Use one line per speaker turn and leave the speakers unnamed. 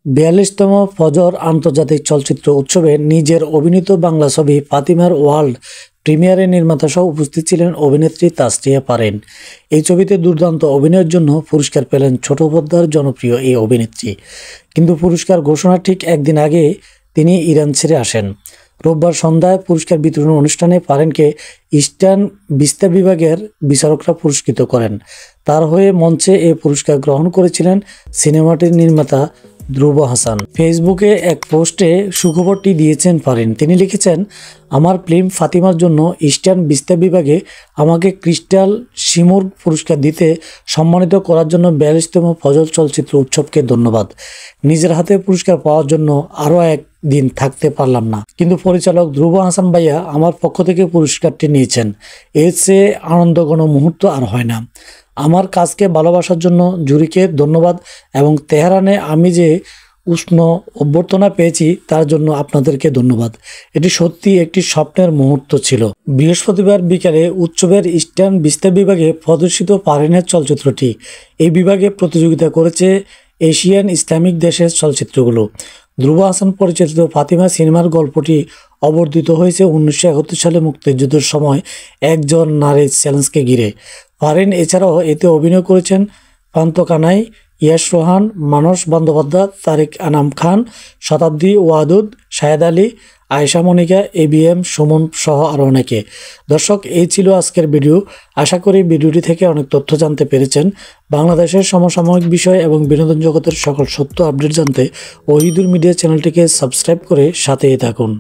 ৪২তম ফজর আন্তর্জাতিক চলচ্চিত্র উৎসবে নিজের অভিনীত বাংলা ছবি ফাতিমার ওয়ার্ল্ড প্রিমিয়ারে নির্মাতা সহ উপস্থিত ছিলেন অভিনেত্রী তাসরিয়া পারেন। এই ছবিতে দুর্দান্ত অভিনয়ের জন্য পুরস্কার পেলেন ছোট পর্দার জনপ্রিয় এই অভিনেত্রী। কিন্তু পুরস্কার ঘোষণার ঠিক একদিন আগে তিনি ইরান ছেড়ে আসেন। রোববার সন্ধ্যায় পুরস্কার বিতরণ অনুষ্ঠানে পারেনকে ইস্টার্ন বিস্তার বিভাগের বিচারকরা পুরস্কৃত করেন। তার হয়ে মঞ্চে এ পুরস্কার গ্রহণ করেছিলেন সিনেমাটির নির্মাতা ধ্রুব হাসান। ফেসবুকে এক পোস্টে সুখবরটি দিয়েছেন পারেন। তিনি লিখেছেন, আমার ফিল্ম ফাতিমার জন্য ইস্টার্ন বিস্তার বিভাগে আমাকে ক্রিস্টাল শিমুর পুরস্কার দিতে সম্মানিত করার জন্য ৪২তম ফজর চলচ্চিত্র উৎসবকে ধন্যবাদ। নিজের হাতে পুরস্কার পাওয়ার জন্য আরও একদিন থাকতে পারলাম না, কিন্তু পরিচালক ধ্রুব হাসান ভাইয়া আমার পক্ষ থেকে পুরস্কারটি নিয়েছেন। এর চেয়ে আনন্দঘন মুহূর্ত আর হয় না। আমার কাজকে ভালোবাসার জন্য জুরিকে ধন্যবাদ এবং তেহরানে আমি যে উষ্ণ অভ্যর্থনা পেয়েছি তার জন্য আপনাদেরকে ধন্যবাদ। এটি সত্যি একটি স্বপ্নের মুহূর্ত ছিল। বৃহস্পতিবার বিকালে উৎসবের ইস্টার্ন বিস্তার বিভাগে প্রদর্শিত পারেনের চলচ্চিত্রটি। এই বিভাগে প্রতিযোগিতা করেছে এশিয়ান ইসলামিক দেশের চলচ্চিত্রগুলো। ধ্রুব হাসান পরিচালিত ফাতিমা সিনেমার গল্পটি অবর্ধিত হয়েছে 1971 সালে মুক্তিযুদ্ধের সময় একজন নারীর চ্যালেঞ্জকে ঘিরে। পারেন এছাড়াও এতে অভিনয় করেছেন পান্ত কানাই, ইয়াশ রোহান, মানস বন্দ্যোপাধ্যায়, তারিক আনাম খান, শতাব্দী ওয়াদুদ, শাহেদ আলী, আয়েশা মনিকা, ABM সুমন সহ আরও অনেকে। দর্শক, এই ছিল আজকের ভিডিও। আশা করি ভিডিওটি থেকে অনেক তথ্য জানতে পেরেছেন। বাংলাদেশের সমসাময়িক বিষয় এবং বিনোদন জগতের সকল সত্য আপডেট জানতে ওহিদুল মিডিয়া চ্যানেলটিকে সাবস্ক্রাইব করে সাথেই থাকুন।